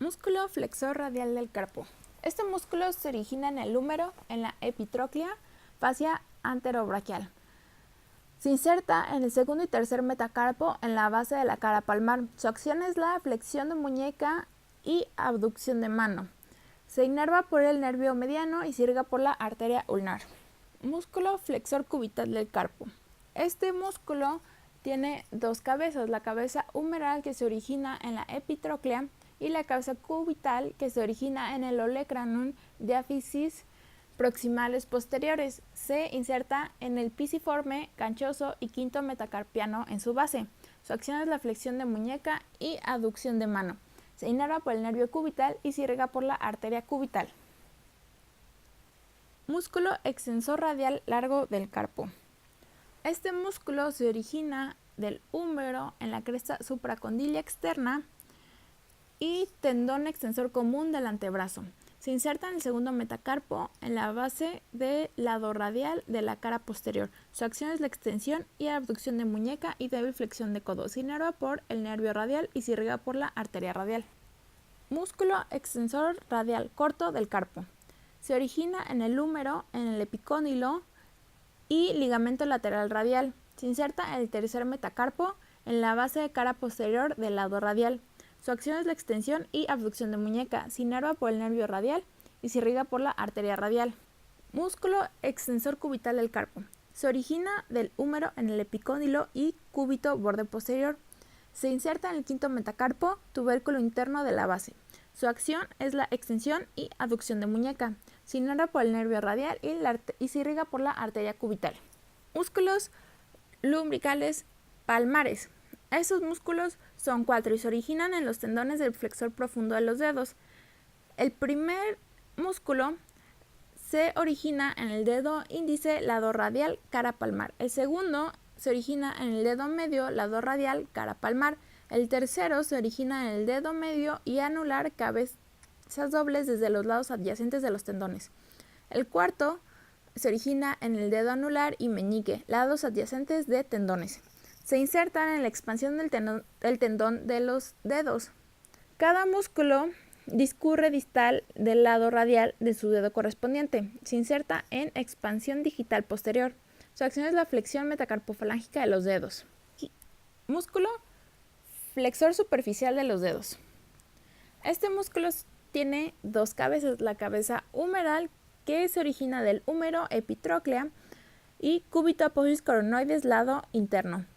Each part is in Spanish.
Músculo flexor radial del carpo. Este músculo se origina en el húmero, en la epitróclea, fascia anterobraquial. Se inserta en el segundo y tercer metacarpo en la base de la cara palmar. Su acción es la flexión de muñeca y abducción de mano. Se inerva por el nervio mediano y se irriga por la arteria ulnar. Músculo flexor cubital del carpo. Este músculo tiene dos cabezas, la cabeza humeral que se origina en la epitróclea y la cabeza cubital que se origina en el olecranon diáfisis proximales posteriores. Se inserta en el pisiforme, canchoso y quinto metacarpiano en su base. Su acción es la flexión de muñeca y aducción de mano. Se inerva por el nervio cubital y se irriga por la arteria cubital. Músculo extensor radial largo del carpo. Este músculo se origina del húmero en la cresta supracondilia externa y tendón extensor común del antebrazo. Se inserta en el segundo metacarpo en la base del lado radial de la cara posterior. Su acción es la extensión y abducción de muñeca y débil flexión de codo. Se inerva por el nervio radial y se irriga por la arteria radial. Músculo extensor radial corto del carpo. Se origina en el húmero, en el epicóndilo y ligamento lateral radial. Se inserta en el tercer metacarpo en la base de cara posterior del lado radial. Su acción es la extensión y abducción de muñeca. Se inerva por el nervio radial y se irriga por la arteria radial. Músculo extensor cubital del carpo. Se origina del húmero en el epicóndilo y cúbito borde posterior. Se inserta en el quinto metacarpo, tubérculo interno de la base. Su acción es la extensión y aducción de muñeca. Se inerva por el nervio radial y se irriga por la arteria cubital. Músculos lumbricales palmares. Estos músculos son 4 y se originan en los tendones del flexor profundo de los dedos. El primer músculo se origina en el dedo índice, lado radial, cara palmar. El segundo se origina en el dedo medio, lado radial, cara palmar. El tercero se origina en el dedo medio y anular, cabezas dobles desde los lados adyacentes de los tendones. El cuarto se origina en el dedo anular y meñique, lados adyacentes de tendones. Se insertan en la expansión del tendón de los dedos. Cada músculo discurre distal del lado radial de su dedo correspondiente. Se inserta en expansión digital posterior. Su acción es la flexión metacarpofalángica de los dedos. Músculo flexor superficial de los dedos. Este músculo tiene dos cabezas, la cabeza humeral que se origina del húmero epitróclea y cúbito apófisis coronoides lado interno.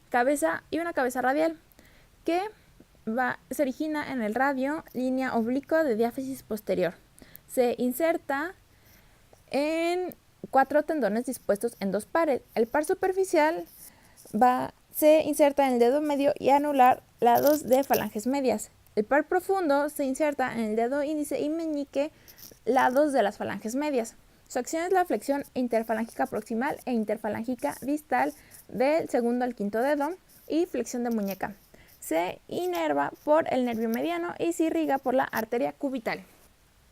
Cabeza y una cabeza radial que se origina en el radio, línea oblicua de diáfisis posterior. Se inserta en 4 tendones dispuestos en 2 pares. El par superficial se inserta en el dedo medio y anular, lados de falanges medias. El par profundo se inserta en el dedo índice y meñique, lados de las falanges medias. Su acción es la flexión interfalángica proximal e interfalángica distal del segundo al quinto dedo y flexión de muñeca. Se inerva por el nervio mediano y se irriga por la arteria cubital.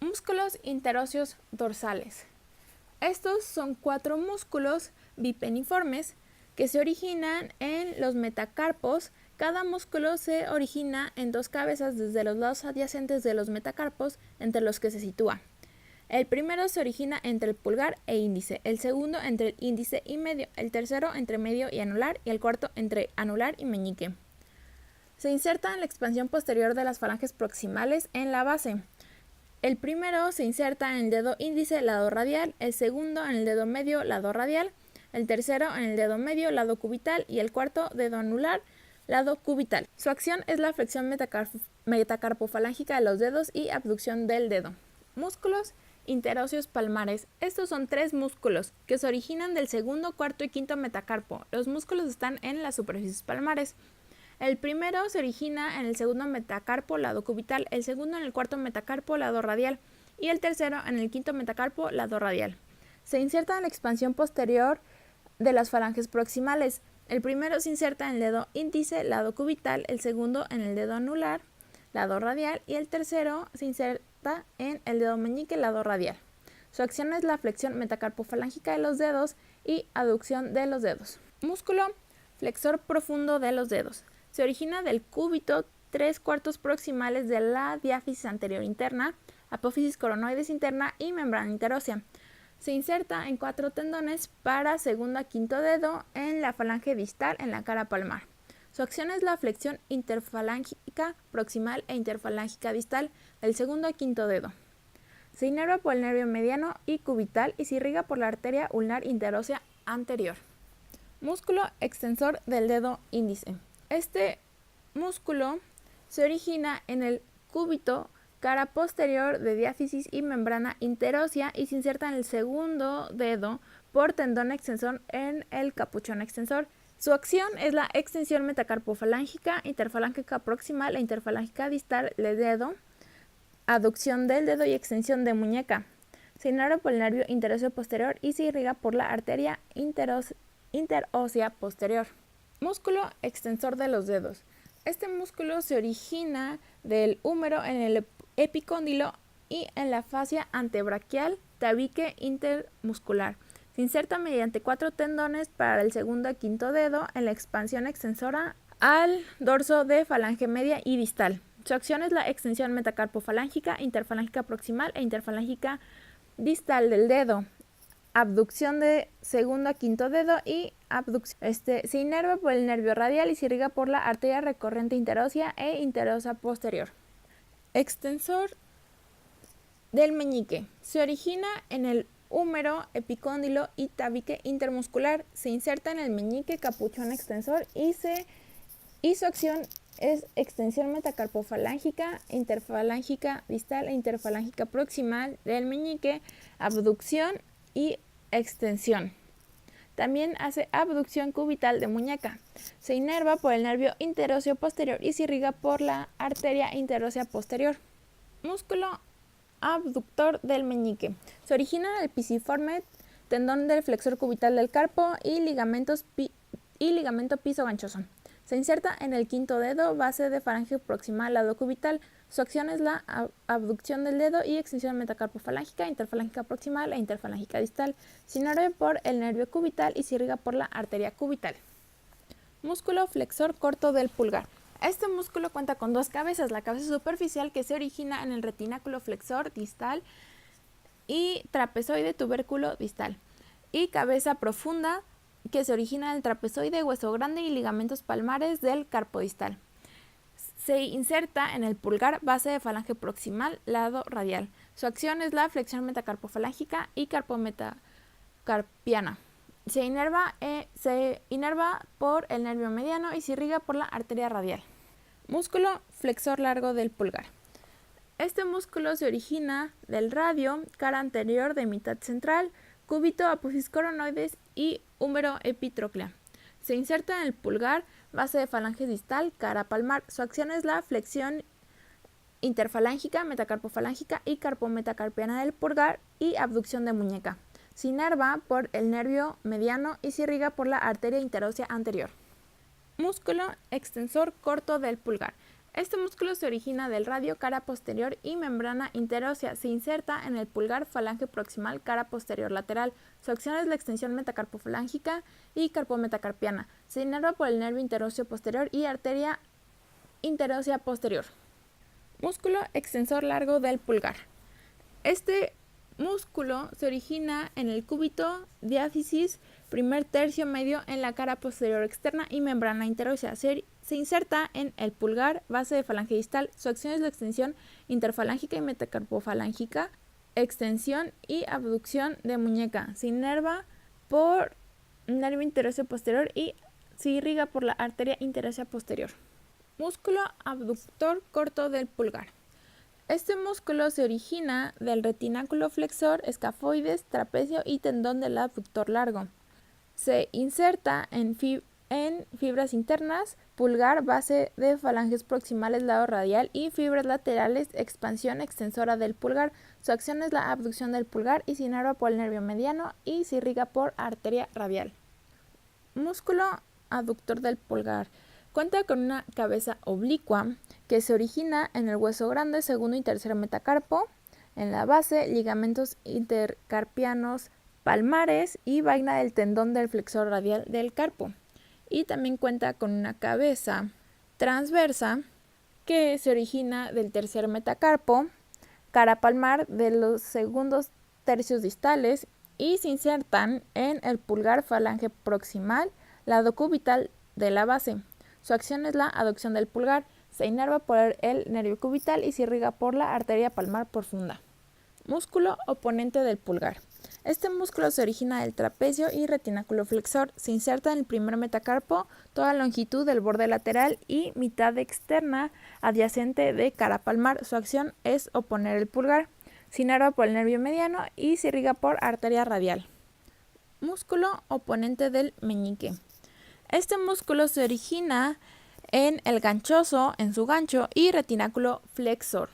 Músculos interóseos dorsales. Estos son 4 músculos bipeniformes que se originan en los metacarpos. Cada músculo se origina en 2 cabezas desde los lados adyacentes de los metacarpos entre los que se sitúa. El primero se origina entre el pulgar e índice, el segundo entre el índice y medio, el tercero entre medio y anular y el cuarto entre anular y meñique. Se inserta en la expansión posterior de las falanges proximales en la base. El primero se inserta en el dedo índice, lado radial, el segundo en el dedo medio, lado radial, el tercero en el dedo medio, lado cubital y el cuarto dedo anular, lado cubital. Su acción es la flexión metacarpofalángica de los dedos y abducción del dedo. Músculos interóseos palmares. Estos son 3 músculos que se originan del segundo, cuarto y quinto metacarpo. Los músculos están en las superficies palmares. El primero se origina en el segundo metacarpo, lado cubital, el segundo en el cuarto metacarpo, lado radial, y el tercero en el quinto metacarpo, lado radial. Se inserta en la expansión posterior de las falanges proximales. El primero se inserta en el dedo índice, lado cubital, el segundo en el dedo anular, lado radial, y el tercero se inserta en el dedo meñique, lado radial. Su acción es la flexión metacarpofalángica de los dedos y aducción de los dedos. Músculo flexor profundo de los dedos. Se origina del cúbito 3/4 proximales de la diáfisis anterior interna, apófisis coronoides interna y membrana interósea. Se inserta en 4 tendones para segundo a quinto dedo en la falange distal en la cara palmar. Su acción es la flexión interfalángica proximal e interfalángica distal del segundo a quinto dedo. Se inerva por el nervio mediano y cubital y se irriga por la arteria ulnar interósea anterior. Músculo extensor del dedo índice. Este músculo se origina en el cúbito cara posterior de diáfisis y membrana interósea y se inserta en el segundo dedo por tendón extensor en el capuchón extensor. Su acción es la extensión metacarpofalángica, interfalángica proximal e interfalángica distal del dedo, aducción del dedo y extensión de muñeca. Se inerva por el nervio interóseo posterior y se irriga por la arteria interósea posterior. Músculo extensor de los dedos. Este músculo se origina del húmero en el epicóndilo y en la fascia antebraquial, tabique intermuscular. Se inserta mediante 4 tendones para el segundo a quinto dedo en la expansión extensora al dorso de falange media y distal. Su acción es la extensión metacarpofalángica, interfalángica proximal e interfalángica distal del dedo, abducción de segundo a quinto dedo y abducción. Se inerva por el nervio radial y se irriga por la arteria recorrente interósea e interósea posterior. Extensor del meñique. Se origina en el húmero, epicóndilo y tabique intermuscular. Se inserta en el meñique capuchón extensor y su acción es extensión metacarpofalángica, interfalángica distal e interfalángica proximal del meñique, abducción y extensión. También hace abducción cubital de muñeca. Se inerva por el nervio interóseo posterior y se irriga por la arteria interósea posterior. Músculo abductor del meñique. Se origina en el pisiforme tendón del flexor cubital del carpo y ligamento piso ganchoso. Se inserta en el quinto dedo, base de falange proximal lado cubital. Su acción es la abducción del dedo y extensión metacarpofalángica, interfalángica proximal e interfalángica distal. Se inerva por el nervio cubital y se irriga por la arteria cubital. Músculo flexor corto del pulgar. Este músculo cuenta con 2 cabezas, la cabeza superficial que se origina en el retináculo flexor distal y trapezoide tubérculo distal, y cabeza profunda que se origina en el trapezoide, hueso grande y ligamentos palmares del carpo distal. Se inserta en el pulgar, base de falange proximal, lado radial. Su acción es la flexión metacarpofalángica y carpometacarpiana. Se inerva por el nervio mediano y se irriga por la arteria radial. Músculo flexor largo del pulgar. Este músculo se origina del radio, cara anterior de mitad central, cúbito, apófisis coronoides y húmero epitróclea. Se inserta en el pulgar, base de falange distal, cara palmar. Su acción es la flexión interfalángica, metacarpofalángica y carpometacarpiana del pulgar y abducción de muñeca. Se inerva por el nervio mediano y se irriga por la arteria interósea anterior. Músculo extensor corto del pulgar. Este músculo se origina del radio, cara posterior y membrana interósea. Se inserta en el pulgar, falange proximal, cara posterior lateral. Su acción es la extensión metacarpofalángica y carpometacarpiana. Se inerva por el nervio interóseo posterior y arteria interósea posterior. Músculo extensor largo del pulgar. Este músculo se origina en el cúbito, diáfisis, primer tercio medio en la cara posterior externa y membrana interósea. Se inserta en el pulgar, base de falange distal. Su acción es la extensión interfalángica y metacarpofalángica, extensión y abducción de muñeca. Se inerva por nervio interóseo posterior y se irriga por la arteria interósea posterior. Músculo abductor corto del pulgar. Este músculo se origina del retináculo flexor, escafoides, trapecio y tendón del abductor largo. Se inserta en fibras internas, pulgar, base de falanges proximales, lado radial y fibras laterales, expansión extensora del pulgar. Su acción es la abducción del pulgar y se inerva por el nervio mediano y se irriga por arteria radial. Músculo aductor del pulgar. Cuenta con una cabeza oblicua que se origina en el hueso grande, segundo y tercer metacarpo, en la base, ligamentos intercarpianos palmares y vaina del tendón del flexor radial del carpo. Y también cuenta con una cabeza transversa que se origina del tercer metacarpo, cara palmar de los segundos tercios distales y se insertan en el pulgar falange proximal, lado cubital de la base. Su acción es la aducción del pulgar. Se inerva por el nervio cubital y se irriga por la arteria palmar profunda. Músculo oponente del pulgar. Este músculo se origina del trapecio y retináculo flexor. Se inserta en el primer metacarpo, toda longitud del borde lateral y mitad externa adyacente de cara palmar. Su acción es oponer el pulgar. Se inerva por el nervio mediano y se irriga por arteria radial. Músculo oponente del meñique. Este músculo se origina en el ganchoso, en su gancho, y retináculo flexor.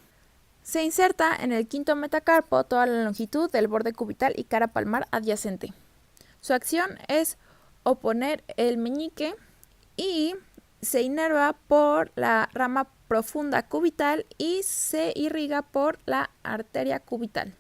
Se inserta en el quinto metacarpo toda la longitud del borde cubital y cara palmar adyacente. Su acción es oponer el meñique y se inerva por la rama profunda cubital y se irriga por la arteria cubital.